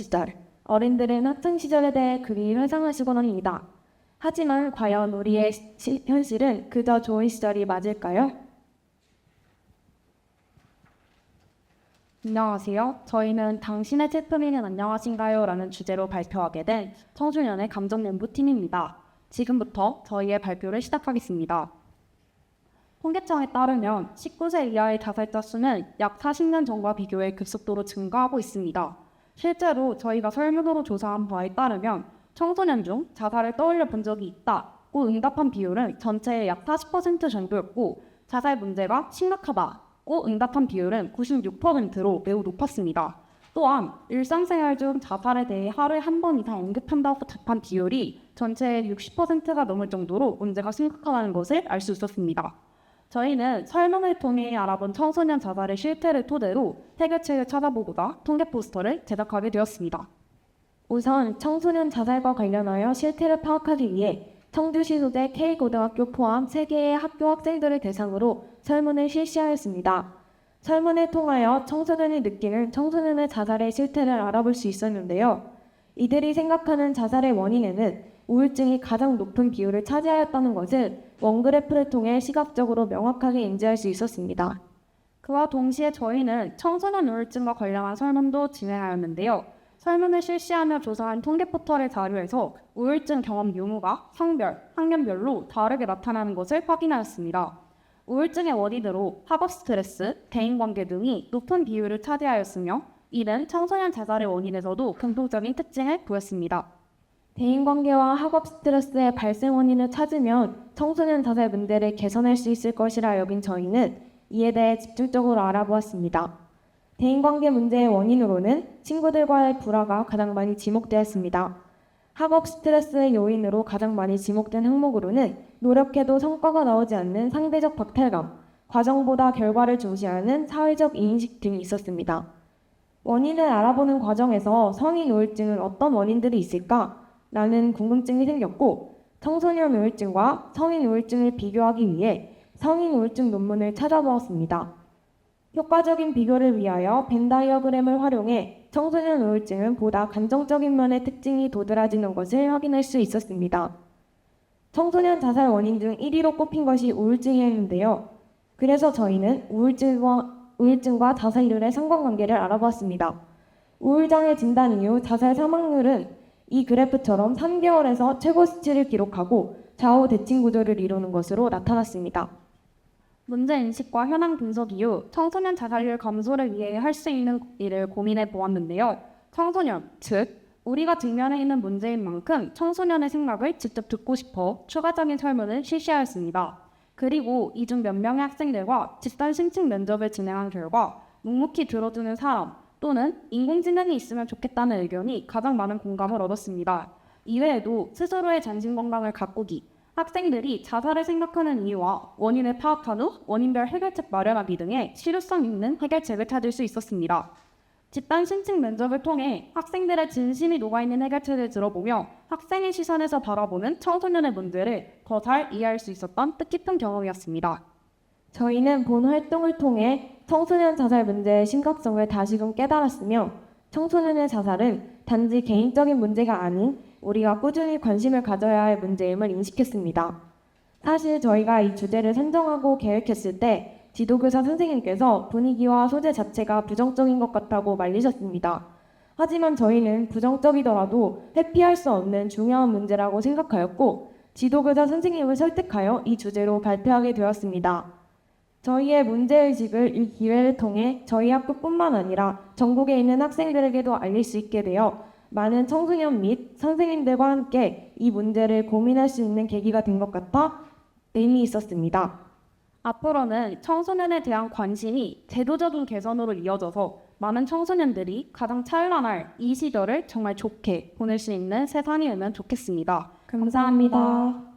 시절, 어린들은 학창 시절에 대해 그리 회상하시곤 합니다. 하지만 과연 우리의 현실은 그저 좋은 시절이 맞을까요? 안녕하세요. 저희는 당신의 제품이는 안녕하신가요? 라는 주제로 발표하게 된 청소년의 감정연구팀입니다. 지금부터 저희의 발표를 시작하겠습니다. 통계청에 따르면 19세 이하의 자살자 수는 약 40년 전과 비교해 급속도로 증가하고 있습니다. 실제로 저희가 설문으로 조사한 바에 따르면 청소년 중 자살을 떠올려 본 적이 있다고 응답한 비율은 전체의 약 40% 정도였고 자살 문제가 심각하다고 응답한 비율은 96%로 매우 높았습니다. 또한 일상생활 중 자살에 대해 하루에 한 번 이상 언급한다고 답한 비율이 전체의 60%가 넘을 정도로 문제가 심각하다는 것을 알 수 있었습니다. 저희는 설문을 통해 알아본 청소년 자살의 실태를 토대로 해결책을 찾아보고자 통계 포스터를 제작하게 되었습니다. 우선 청소년 자살과 관련하여 실태를 파악하기 위해 청주시 소재 K고등학교 포함 3개의 학교 학생들을 대상으로 설문을 실시하였습니다. 설문을 통하여 청소년이 느끼는 청소년의 자살의 실태를 알아볼 수 있었는데요. 이들이 생각하는 자살의 원인에는 우울증이 가장 높은 비율을 차지하였다는 것을 원그래프를 통해 시각적으로 명확하게 인지할 수 있었습니다. 그와 동시에 저희는 청소년 우울증과 관련한 설문도 진행하였는데요. 설문을 실시하며 조사한 통계 포털의 자료에서 우울증 경험 유무가 성별, 학년별로 다르게 나타나는 것을 확인하였습니다. 우울증의 원인으로 학업 스트레스, 대인관계 등이 높은 비율을 차지하였으며 이는 청소년 자살의 원인에서도 공통적인 특징을 보였습니다. 대인관계와 학업 스트레스의 발생 원인을 찾으면 청소년 자살 문제를 개선할 수 있을 것이라 여긴 저희는 이에 대해 집중적으로 알아보았습니다. 대인관계 문제의 원인으로는 친구들과의 불화가 가장 많이 지목되었습니다. 학업 스트레스의 요인으로 가장 많이 지목된 항목으로는 노력해도 성과가 나오지 않는 상대적 박탈감, 과정보다 결과를 중시하는 사회적 이인식 등이 있었습니다. 원인을 알아보는 과정에서 성인 우울증은 어떤 원인들이 있을까? 라는 궁금증이 생겼고 청소년 우울증과 성인 우울증을 비교하기 위해 성인 우울증 논문을 찾아보았습니다. 효과적인 비교를 위하여 벤 다이어그램을 활용해 청소년 우울증은 보다 감정적인 면의 특징이 도드라지는 것을 확인할 수 있었습니다. 청소년 자살 원인 중 1위로 꼽힌 것이 우울증이었는데요. 그래서 저희는 우울증과 자살률의 상관관계를 알아보았습니다. 우울장애 진단 이후 자살 사망률은 이 그래프처럼 3개월에서 최고 수치를 기록하고 좌우 대칭 구조를 이루는 것으로 나타났습니다. 문제인식과 현황 분석 이후 청소년 자살률 감소를 위해 할 수 있는 일을 고민해 보았는데요. 청소년, 즉 우리가 직면해 있는 문제인 만큼 청소년의 생각을 직접 듣고 싶어 추가적인 설문을 실시하였습니다. 그리고 이 중 몇 명의 학생들과 집단 심층 면접을 진행한 결과 묵묵히 들어주는 사람 또는 인공지능이 있으면 좋겠다는 의견이 가장 많은 공감을 얻었습니다. 이외에도 스스로의 정신건강을 가꾸기, 학생들이 자살을 생각하는 이유와 원인을 파악한 후 원인별 해결책 마련하기 등의 실효성 있는 해결책을 찾을 수 있었습니다. 집단 심층 면접을 통해 학생들의 진심이 녹아있는 해결책을 들어보며 학생의 시선에서 바라보는 청소년의 문제를 더 잘 이해할 수 있었던 뜻깊은 경험이었습니다. 저희는 본 활동을 통해 청소년 자살 문제의 심각성을 다시금 깨달았으며 청소년의 자살은 단지 개인적인 문제가 아닌 우리가 꾸준히 관심을 가져야 할 문제임을 인식했습니다. 사실 저희가 이 주제를 선정하고 계획했을 때 지도교사 선생님께서 분위기와 소재 자체가 부정적인 것 같다고 말리셨습니다. 하지만 저희는 부정적이더라도 회피할 수 없는 중요한 문제라고 생각하였고 지도교사 선생님을 설득하여 이 주제로 발표하게 되었습니다. 저희의 문제의식을 이 기회를 통해 저희 학교뿐만 아니라 전국에 있는 학생들에게도 알릴 수 있게 되어 많은 청소년 및 선생님들과 함께 이 문제를 고민할 수 있는 계기가 된 것 같아 의미 있었습니다. 앞으로는 청소년에 대한 관심이 제도적인 개선으로 이어져서 많은 청소년들이 가장 찬란할 이 시절을 정말 좋게 보낼 수 있는 세상이 오면 좋겠습니다. 감사합니다.